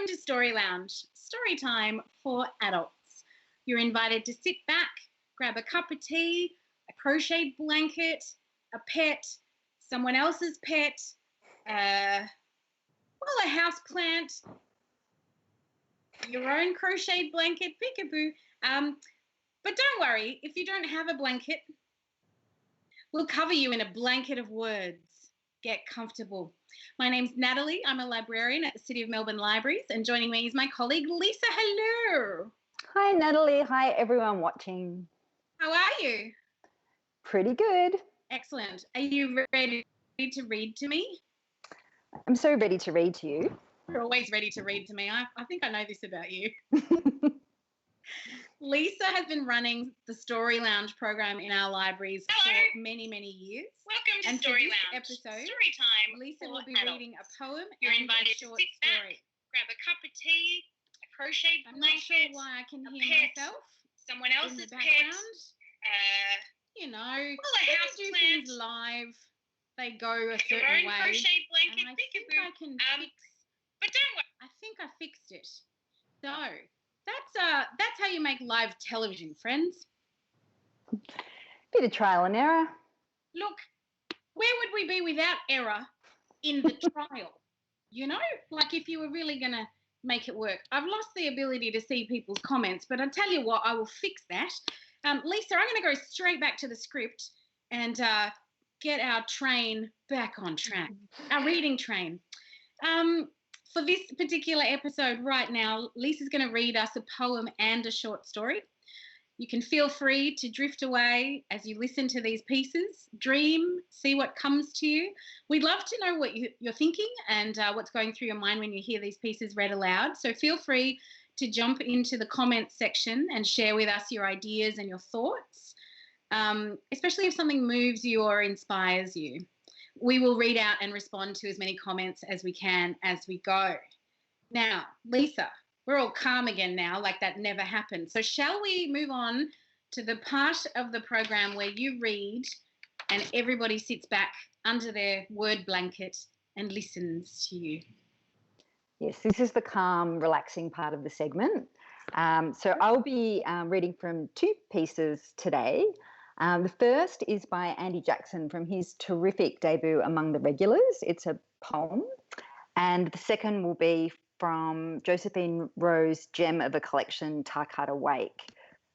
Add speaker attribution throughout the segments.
Speaker 1: Welcome to Story Lounge, story time for adults. You're invited to sit back, grab a cup of tea, a crocheted blanket, a pet, someone else's pet, a house plant, your own crocheted blanket, peekaboo. But don't worry, if you don't have a blanket, we'll cover you in a blanket of words. Get comfortable. My name's Natalie. I'm a librarian at the City of Melbourne Libraries, and joining me is my colleague Lisa. Hello.
Speaker 2: Hi, Natalie. Hi, everyone watching.
Speaker 1: How are you?
Speaker 2: Pretty good.
Speaker 1: Excellent. Are you ready to read to me?
Speaker 2: I'm so ready to read to you.
Speaker 1: You're always ready to read to me. I think I know this about you. Lisa has been running the Story Lounge program in our libraries for many, many years.
Speaker 3: Welcome to Story Lounge.
Speaker 1: Episode,
Speaker 3: story time.
Speaker 1: Lisa will be
Speaker 3: adults.
Speaker 1: reading a poem
Speaker 3: You're
Speaker 1: and
Speaker 3: invited
Speaker 1: a short
Speaker 3: to sit
Speaker 1: story.
Speaker 3: back, grab a cup of tea, a crocheted
Speaker 1: I'm not sure
Speaker 3: blanket,
Speaker 1: why I can
Speaker 3: a
Speaker 1: hear
Speaker 3: pet,
Speaker 1: myself
Speaker 3: someone
Speaker 1: in
Speaker 3: else's
Speaker 1: the
Speaker 3: pet,
Speaker 1: background. You know,
Speaker 3: a
Speaker 1: when
Speaker 3: house
Speaker 1: you do
Speaker 3: plant,
Speaker 1: things live, they go a
Speaker 3: your
Speaker 1: certain
Speaker 3: own
Speaker 1: way.
Speaker 3: crocheted blanket,
Speaker 1: And I think
Speaker 3: peekaboo.
Speaker 1: I can fix.
Speaker 3: But don't worry.
Speaker 1: I think I fixed it. So that's how you make live television, friends.
Speaker 2: Bit of trial and error.
Speaker 1: Look, where would we be without error in the trial? You know, like if you were really going to make it work. I've lost the ability to see people's comments, but I tell you what, I will fix that. Lisa, I'm going to go straight back to the script and get our train back on track, our reading train. For this particular episode right now, Lisa's going to read us a poem and a short story. You can feel free to drift away as you listen to these pieces, dream, see what comes to you. We'd love to know what you're thinking and what's going through your mind when you hear these pieces read aloud. So feel free to jump into the comments section and share with us your ideas and your thoughts, especially if something moves you or inspires you. We will read out and respond to as many comments as we can as we go. Now, Lisa, we're all calm again now, like that never happened. So shall we move on to the part of the program where you read and everybody sits back under their word blanket and listens to you?
Speaker 2: Yes, this is the calm, relaxing part of the segment. So I'll be reading from two pieces today. The first is by Andy Jackson from his terrific debut Among the Regulars. It's a poem. And the second will be from Josephine Rowe's gem of a collection, Tarcutta Wake.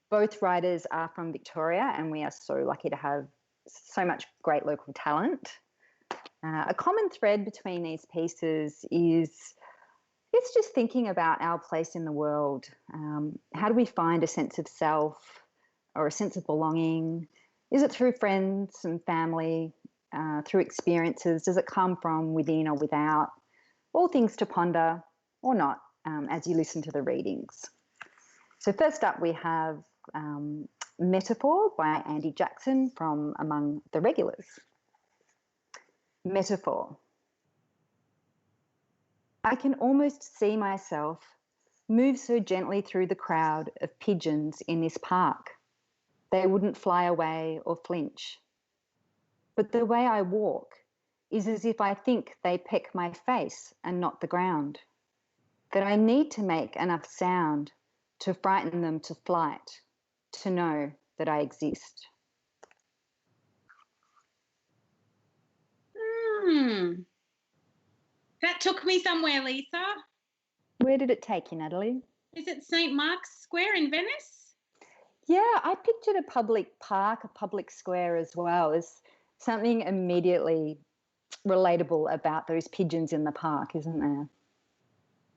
Speaker 2: Both writers are from Victoria, and we are so lucky to have so much great local talent. A common thread between these pieces is it's just thinking about our place in the world. How do we find a sense of self or a sense of belonging? Is it through friends and family, through experiences? Does it come from within or without? All things to ponder or not as you listen to the readings. So first up we have Metaphor by Andy Jackson from Among the Regulars. Metaphor. I can almost see myself move so gently through the crowd of pigeons in this park. They wouldn't fly away or flinch. But the way I walk is as if I think they peck my face and not the ground. That I need to make enough sound to frighten them to flight, to know that I exist.
Speaker 1: That took me somewhere, Lisa.
Speaker 2: Where did it take you, Natalie?
Speaker 1: Is it St. Mark's Square in Venice?
Speaker 2: Yeah, I pictured a public park, a public square as well. There's something immediately relatable about those pigeons in the park, isn't there?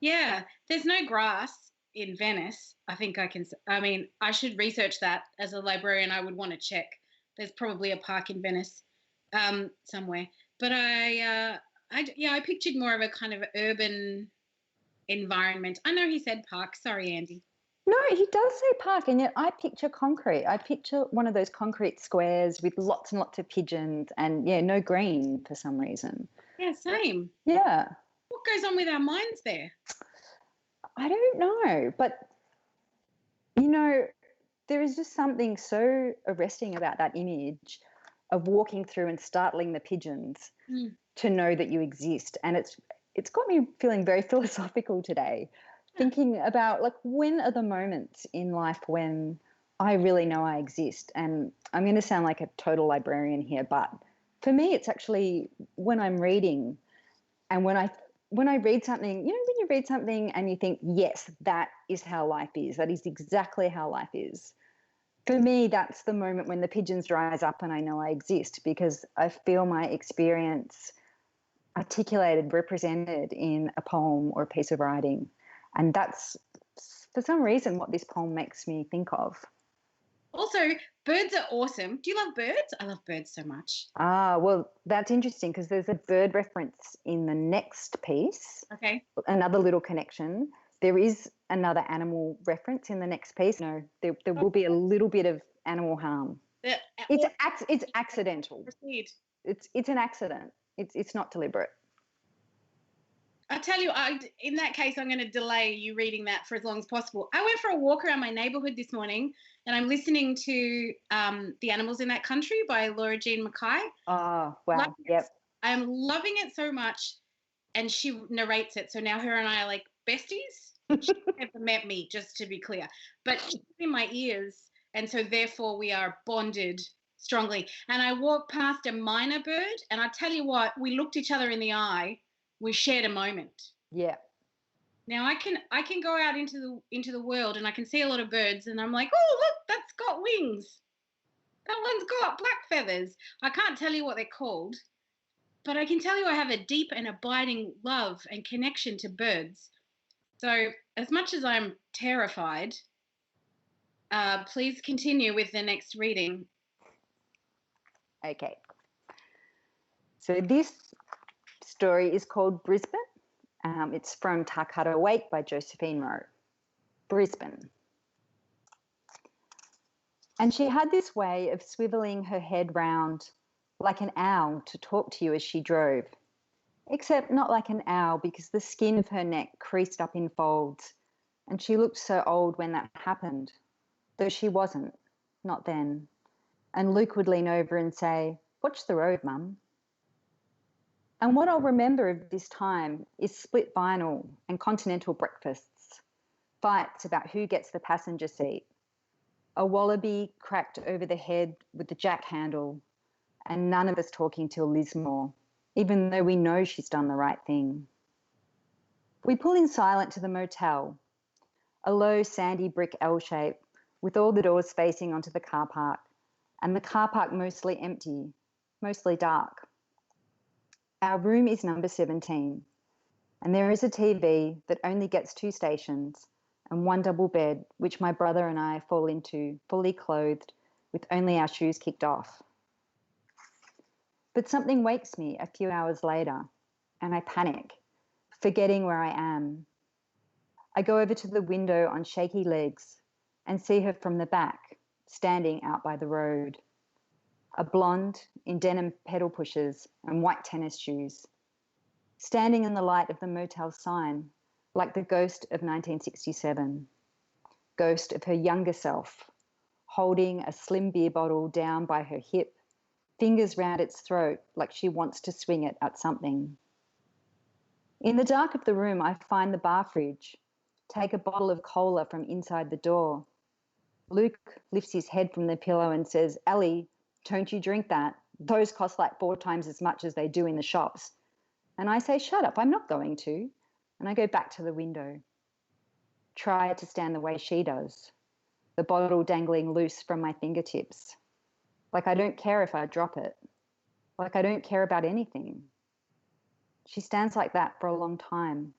Speaker 1: Yeah, there's no grass in Venice. I should research that as a librarian. I would want to check. There's probably a park in Venice somewhere. But I pictured more of a kind of urban environment. I know he said park. Sorry, Andy.
Speaker 2: No, he does say park, and yet I picture concrete. I picture one of those concrete squares with lots and lots of pigeons and, no green for some reason.
Speaker 1: Yeah, same.
Speaker 2: Yeah.
Speaker 1: What goes on with our minds there?
Speaker 2: I don't know, but, there is just something so arresting about that image of walking through and startling the pigeons to know that you exist. And it's got me feeling very philosophical today, thinking about like when are the moments in life when I really know I exist. And I'm going to sound like a total librarian here, but for me, it's actually when I'm reading and when I read something, you know, when you read something and you think, yes, that is how life is. That is exactly how life is. For me, that's the moment when the pigeons rise up and I know I exist because I feel my experience articulated, represented in a poem or a piece of writing. And that's, for some reason, what this poem makes me think of.
Speaker 1: Also, birds are awesome. Do you love birds? I love birds so much.
Speaker 2: Well, that's interesting because there's a bird reference in the next piece.
Speaker 1: Okay.
Speaker 2: Another little connection. There is another animal reference in the next piece. No, there will be a little bit of animal harm. It's accidental.
Speaker 1: Proceed.
Speaker 2: It's an accident. It's not deliberate.
Speaker 1: I tell you, in that case, I'm going to delay you reading that for as long as possible. I went for a walk around my neighbourhood this morning, and I'm listening to "The Animals in That Country" by Laura Jean Mackay.
Speaker 2: Oh, wow! Yep.
Speaker 1: I'm loving it so much, and she narrates it. So now her and I are like besties. She never met me, just to be clear, but she's in my ears, and so therefore we are bonded strongly. And I walked past a minor bird, and I tell you what, we looked each other in the eye. We shared a moment.
Speaker 2: Yeah.
Speaker 1: Now I can go out into the world and I can see a lot of birds and I'm like, oh look, that's got wings. That one's got black feathers. I can't tell you what they're called, but I can tell you I have a deep and abiding love and connection to birds. So as much as I'm terrified, please continue with the next reading.
Speaker 2: Okay. So this story is called Brisbane. It's from Tarcutta Awake by Josephine Rowe. Brisbane. And she had this way of swiveling her head round like an owl to talk to you as she drove, except not like an owl because the skin of her neck creased up in folds, and she looked so old when that happened, though she wasn't, not then. And Luke would lean over and say, "Watch the road, Mum." And what I'll remember of this time is split vinyl and continental breakfasts, fights about who gets the passenger seat, a wallaby cracked over the head with the jack handle, and none of us talking till Lismore, even though we know she's done the right thing. We pull in silent to the motel, a low sandy brick L shape with all the doors facing onto the car park, and the car park mostly empty, mostly dark. Our room is number 17, and there is a TV that only gets 2 stations and 1 double bed, which my brother and I fall into, fully clothed, with only our shoes kicked off. But something wakes me a few hours later, and I panic, forgetting where I am. I go over to the window on shaky legs and see her from the back, standing out by the road. A blonde in denim pedal pushers and white tennis shoes, standing in the light of the motel sign like the ghost of 1967, ghost of her younger self, holding a slim beer bottle down by her hip, fingers round its throat like she wants to swing it at something. In the dark of the room, I find the bar fridge, take a bottle of cola from inside the door. Luke lifts his head from the pillow and says, "Ellie, don't you drink that. Those cost like 4 times as much as they do in the shops." And I say, "Shut up, I'm not going to." And I go back to the window. Try to stand the way she does, the bottle dangling loose from my fingertips. Like I don't care if I drop it. Like I don't care about anything. She stands like that for a long time,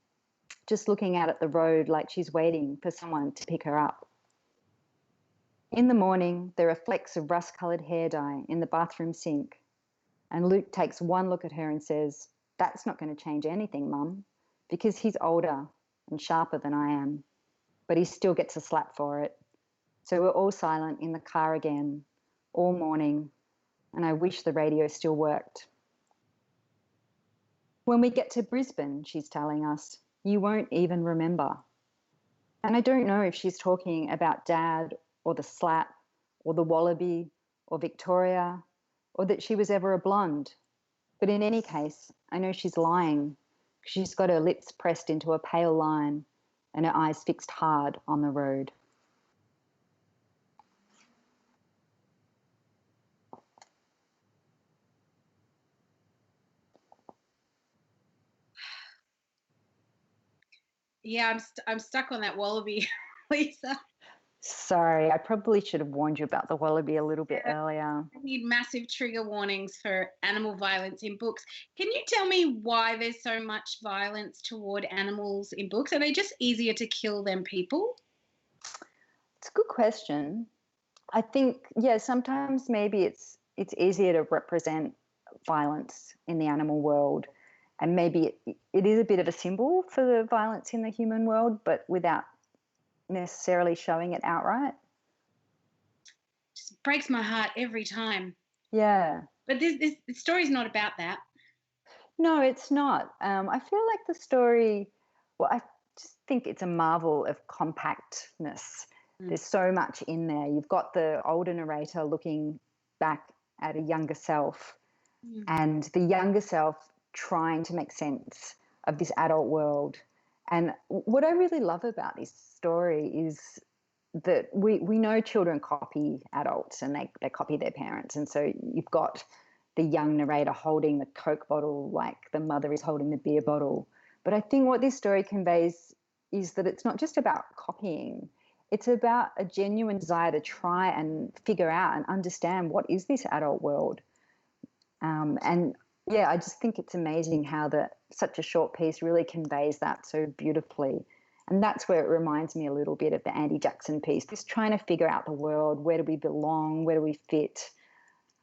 Speaker 2: just looking out at the road like she's waiting for someone to pick her up. In the morning, there are flecks of rust-coloured hair dye in the bathroom sink, and Luke takes one look at her and says, "That's not going to change anything, Mum," because he's older and sharper than I am, but he still gets a slap for it. So we're all silent in the car again, all morning, and I wish the radio still worked. When we get to Brisbane, she's telling us, you won't even remember. And I don't know if she's talking about Dad or the slap or the wallaby or Victoria or that she was ever a blonde. But in any case, I know she's lying. She's got her lips pressed into a pale line and her eyes fixed hard on the road.
Speaker 1: Yeah, I'm stuck on that wallaby, Lisa.
Speaker 2: Sorry, I probably should have warned you about the wallaby a little bit
Speaker 1: Yeah.
Speaker 2: earlier.
Speaker 1: I need massive trigger warnings for animal violence in books. Can you tell me why there's so much violence toward animals in books? Are they just easier to kill than people?
Speaker 2: It's a good question. I think, yeah, sometimes maybe it's easier to represent violence in the animal world, and maybe it is a bit of a symbol for the violence in the human world, but without necessarily showing it outright.
Speaker 1: Just breaks my heart every time.
Speaker 2: Yeah.
Speaker 1: But this story's not about that.
Speaker 2: No, it's not. I feel like the story, well, I just think it's a marvel of compactness. There's so much in there. You've got the older narrator looking back at a younger self, and the younger self trying to make sense of this adult world. And what I really love about this story is that we know children copy adults and they copy their parents. And so you've got the young narrator holding the Coke bottle like the mother is holding the beer bottle. But I think what this story conveys is that it's not just about copying. It's about a genuine desire to try and figure out and understand what is this adult world. And yeah, I just think it's amazing how such a short piece really conveys that so beautifully. And that's where it reminds me a little bit of the Andy Jackson piece, just trying to figure out the world. Where do we belong? Where do we fit?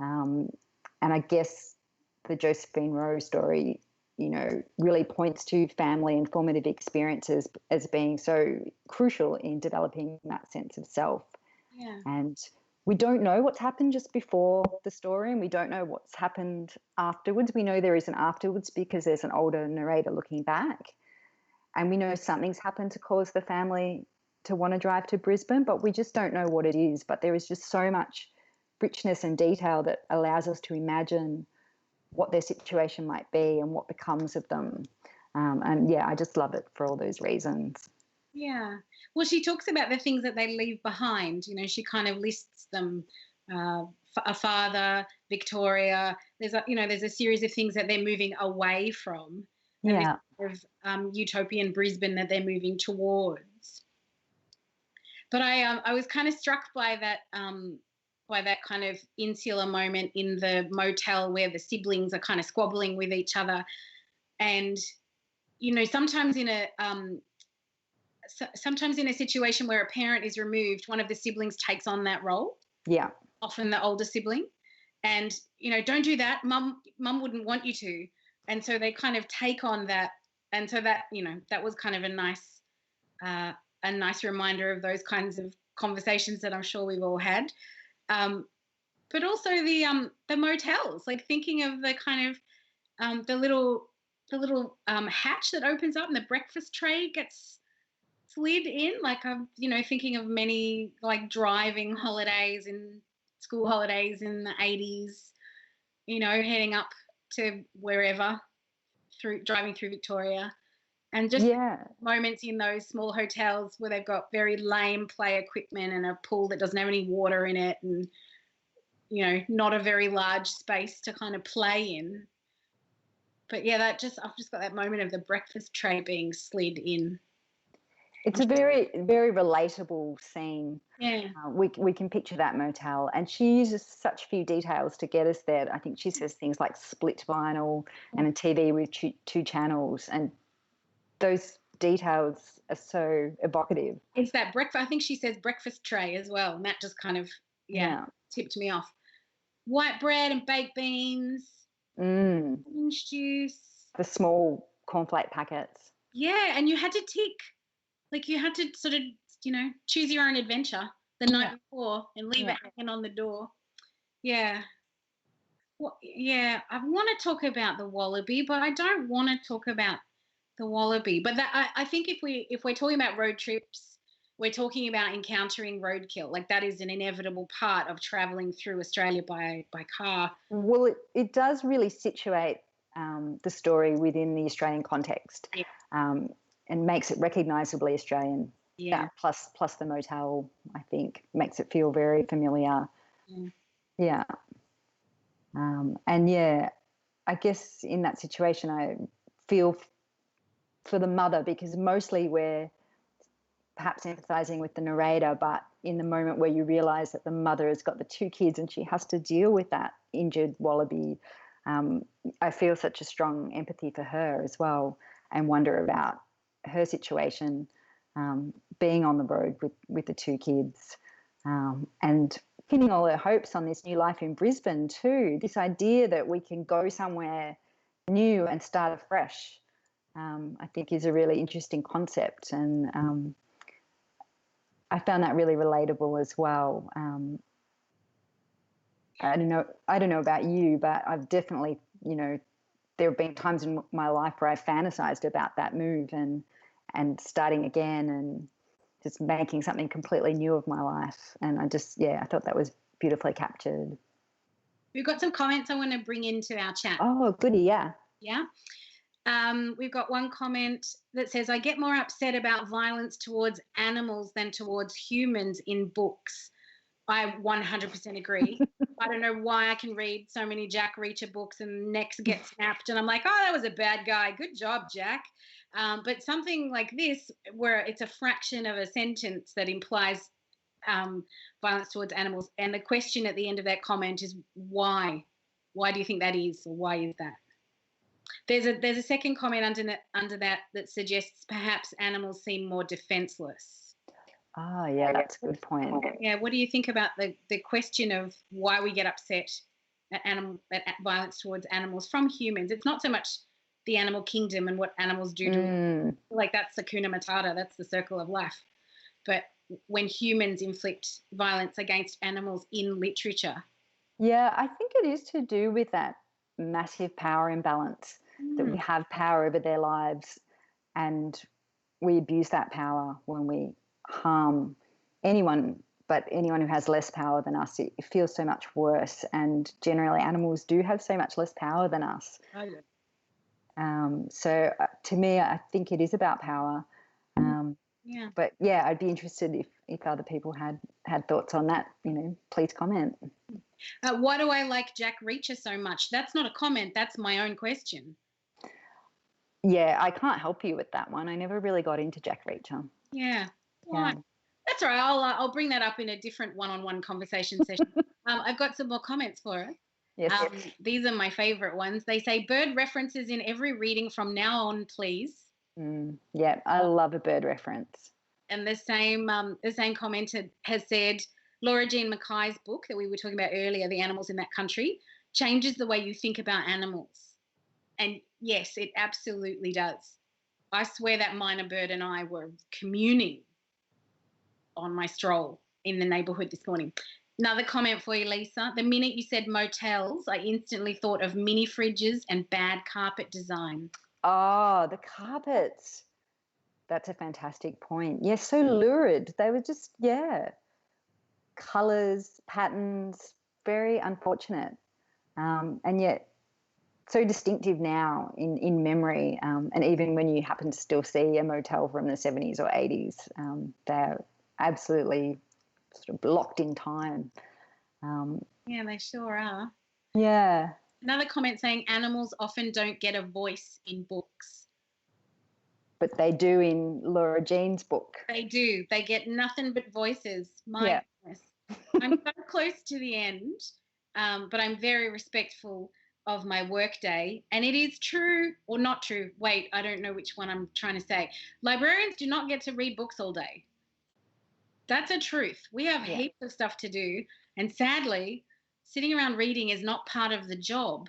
Speaker 2: And I guess the Josephine Rowe story, really points to family and formative experiences as being so crucial in developing that sense of self.
Speaker 1: Yeah.
Speaker 2: And we don't know what's happened just before the story, and we don't know what's happened afterwards. We know there is an afterwards because there's an older narrator looking back. And we know something's happened to cause the family to want to drive to Brisbane, but we just don't know what it is. But there is just so much richness and detail that allows us to imagine what their situation might be and what becomes of them. And yeah, I just love it for all those reasons.
Speaker 1: Yeah. Well, she talks about the things that they leave behind. She kind of lists them. A father, Victoria. There's a series of things that they're moving away from. And
Speaker 2: Yeah.
Speaker 1: this sort of utopian Brisbane that they're moving towards. But I was kind of struck by that kind of insular moment in the motel where the siblings are kind of squabbling with each other, and sometimes in a situation where a parent is removed, one of the siblings takes on that role.
Speaker 2: Yeah.
Speaker 1: Often the older sibling, and don't do that. Mum wouldn't want you to, and so they kind of take on that, and so that that was kind of a nice reminder of those kinds of conversations that I'm sure we've all had. But also the motels, like thinking of the kind of the little hatch that opens up and the breakfast tray gets slid in. Like I'm thinking of many like driving holidays and school holidays in the 80s, heading up to wherever driving through Victoria. And just moments in those small hotels where they've got very lame play equipment and a pool that doesn't have any water in it, and not a very large space to kind of play in. But yeah, I've just got that moment of the breakfast tray being slid in.
Speaker 2: It's a very, very relatable scene.
Speaker 1: Yeah.
Speaker 2: We can picture that motel, and she uses such few details to get us there. I think she says things like split vinyl and a TV with two channels, and those details are so evocative.
Speaker 1: It's that breakfast. I think she says breakfast tray as well, and that just kind of tipped me off. White bread and baked beans, orange juice,
Speaker 2: the small cornflake packets.
Speaker 1: Yeah, and you had to tick, like you had to sort of choose your own adventure the night before and leave it hanging on the door. Yeah. Well, yeah, I want to talk about the wallaby, but I don't want to talk about the wallaby. But I think if we're talking about road trips, we're talking about encountering roadkill. Like that is an inevitable part of traveling through Australia by car.
Speaker 2: Well, it does really situate the story within the Australian context,
Speaker 1: Yeah.
Speaker 2: and makes it recognisably Australian.
Speaker 1: Yeah.
Speaker 2: That plus the motel, I think, makes it feel very familiar.
Speaker 1: Yeah.
Speaker 2: Yeah. And yeah, I guess in that situation, I feel for the mother, because mostly we're perhaps empathizing with the narrator, but in the moment where you realize that the mother has got the two kids and she has to deal with that injured wallaby, I feel such a strong empathy for her as well, and wonder about her situation, being on the road with the two kids, and pinning all her hopes on this new life in Brisbane too, this idea that we can go somewhere new and start afresh. I think is a really interesting concept, and I found that really relatable as well. I don't know about you, but I've definitely, there have been times in my life where I've fantasized about that move and starting again and just making something completely new of my life. And I thought that was beautifully captured.
Speaker 1: We've got some comments I want to bring into our chat.
Speaker 2: Oh, goody, yeah.
Speaker 1: Yeah. We've got one comment that says, I get more upset about violence towards animals than towards humans in books. I 100% agree. I don't know why I can read so many Jack Reacher books and necks get snapped and I'm like, oh, that was a bad guy. Good job, Jack. But something like this, where it's a fraction of a sentence that implies violence towards animals, and the question at the end of that comment is why? Why do you think that is, or why is that? There's a second comment under that suggests perhaps animals seem more defenseless.
Speaker 2: Oh, yeah, that's a good point.
Speaker 1: Yeah, what do you think about the question of why we get upset at violence towards animals from humans? It's not so much the animal kingdom and what animals do to like that's Hakuna Matata, that's the circle of life. But when humans inflict violence against animals in literature.
Speaker 2: Yeah, I think it is to do with that massive power imbalance, that we have power over their lives and we abuse that power when we harm anyone, but anyone who has less power than us, it feels so much worse. And generally animals do have so much less power than us.
Speaker 1: Oh, yeah.
Speaker 2: So to me, I think it is about power.
Speaker 1: Yeah.
Speaker 2: But yeah, I'd be interested if other people had thoughts on that, please comment.
Speaker 1: Why do I like Jack Reacher so much? That's not a comment. That's my own question.
Speaker 2: Yeah, I can't help you with that one. I never really got into Jack Reacher.
Speaker 1: Yeah. Why? Yeah. That's all right. I'll bring that up in a different one-on-one conversation session. I've got some more comments for it.
Speaker 2: Yes.
Speaker 1: These are my favourite ones. They say bird references in every reading from now on, please.
Speaker 2: Yeah, I love a bird reference.
Speaker 1: And the same commenter has said Laura Jean Mackay's book that we were talking about earlier, The Animals in That Country, changes the way you think about animals. And yes, it absolutely does. I swear that minor bird and I were communing on my stroll in the neighbourhood this morning. Another comment for you, Lisa. The minute you said motels, I instantly thought of mini fridges and bad carpet design.
Speaker 2: Oh, the carpets. That's a fantastic point. Yes, so lurid. They were just, colours, patterns, very unfortunate. And yet so distinctive now in memory. And even when you happen to still see a motel from the 70s or 80s, they're absolutely sort of blocked in time.
Speaker 1: Yeah, they sure are.
Speaker 2: Yeah.
Speaker 1: Another comment saying animals often don't get a voice in books.
Speaker 2: But they do in Laura Jean's book.
Speaker 1: They do. They get nothing but voices. My goodness. I'm so close to the end, but I'm very respectful of my work day. And it is true or not true. Wait, I don't know which one I'm trying to say. Librarians do not get to read books all day. That's a truth. We have heaps of stuff to do. And sadly, sitting around reading is not part of the job.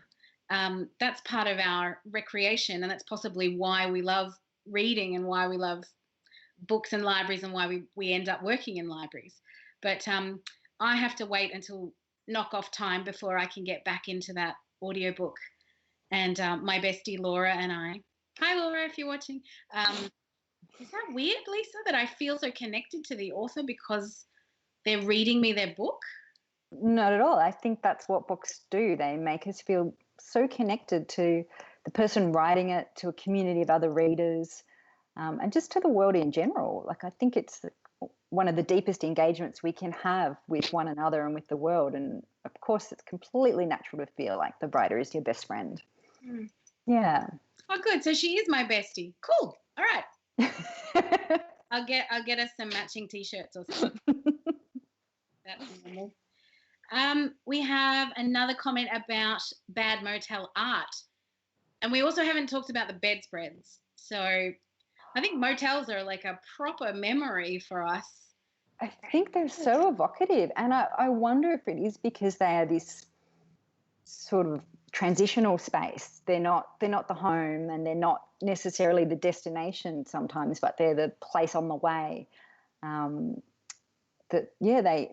Speaker 1: That's part of our recreation. And that's possibly why we love reading and why we love books and libraries and why we end up working in libraries. But I have to wait until knock-off time before I can get back into that audiobook. And my bestie Laura and I, hi Laura if you're watching, is that weird, Lisa, that I feel so connected to the author because they're reading me their book?
Speaker 2: Not at all. I think that's what books do. They make us feel so connected to the person writing it, to a community of other readers, and just to the world in general. Like, I think it's one of the deepest engagements we can have with one another and with the world. And of course, it's completely natural to feel like the writer is your best friend.
Speaker 1: Mm.
Speaker 2: Yeah.
Speaker 1: Oh, good. So she is my bestie. Cool. All right. I'll get us some matching T-shirts or something. That's normal. We have another comment about bad motel art. And we also haven't talked about the bedspreads. So I think motels are like a proper memory for us.
Speaker 2: I think they're so evocative. And I wonder if it is because they are this sort of transitional space. They're not the home, and they're not necessarily the destination sometimes, but they're the place on the way. They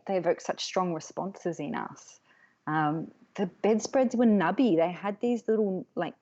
Speaker 2: evoke such strong responses in us. The bedspreads were nubby. They had these little like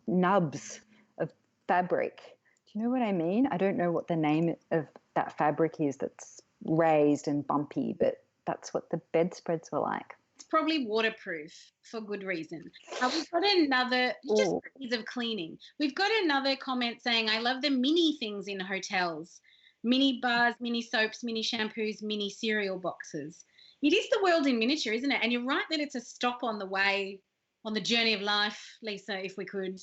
Speaker 2: nubs of fabric. Do you know what I mean? I don't know what the name of that fabric is that's raised and bumpy, but that's what the bedspreads were like.
Speaker 1: It's probably waterproof for good reason. We've got another, just for ease of cleaning, we've got another comment saying, I love the mini things in hotels. Mini bars, mini soaps, mini shampoos, mini cereal boxes. It is the world in miniature, isn't it? And you're right that it's a stop on the way, on the journey of life, Lisa, if we could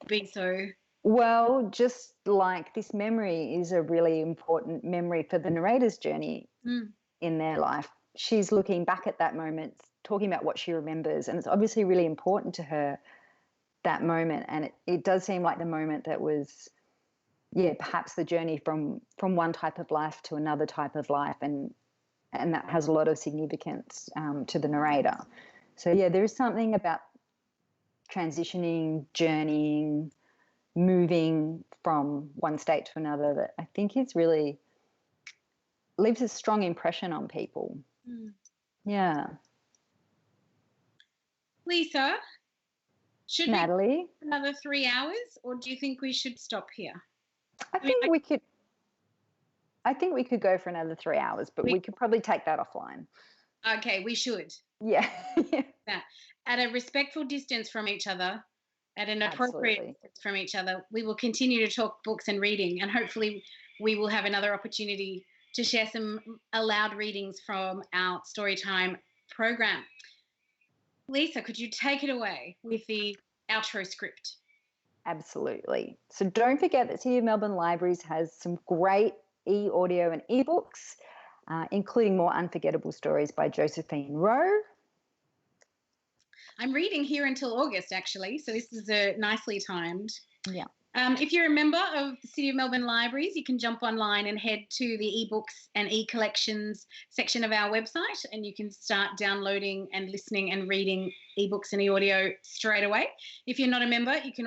Speaker 1: be so.
Speaker 2: Well, just like this memory is a really important memory for the narrator's journey in their life. She's looking back at that moment, talking about what she remembers, and it's obviously really important to her, that moment. And it does seem like the moment that was, perhaps the journey from one type of life to another type of life, and that has a lot of significance to the narrator. So, there is something about transitioning, journeying, moving from one state to another that I think is really leaves a strong impression on people. Yeah.
Speaker 1: Lisa, should
Speaker 2: Natalie,
Speaker 1: we another 3 hours, or do you think we should stop here?
Speaker 2: I think we could go for another 3 hours, but we could probably take that offline.
Speaker 1: Okay, we should.
Speaker 2: Yeah.
Speaker 1: At a respectful distance from each other, at an appropriate distance from each other, we will continue to talk books and reading, and hopefully we will have another opportunity to share some aloud readings from our Storytime program. Lisa, could you take it away with the outro script?
Speaker 2: Absolutely. So don't forget that City of Melbourne Libraries has some great e-audio and ebooks, including More Unforgettable Stories by Josephine Rowe.
Speaker 1: I'm reading here until August, actually, so this is nicely timed.
Speaker 2: Yeah.
Speaker 1: If you're a member of the City of Melbourne Libraries, you can jump online and head to the ebooks and e-collections section of our website, and you can start downloading and listening and reading ebooks and e-audio straight away. If you're not a member, you can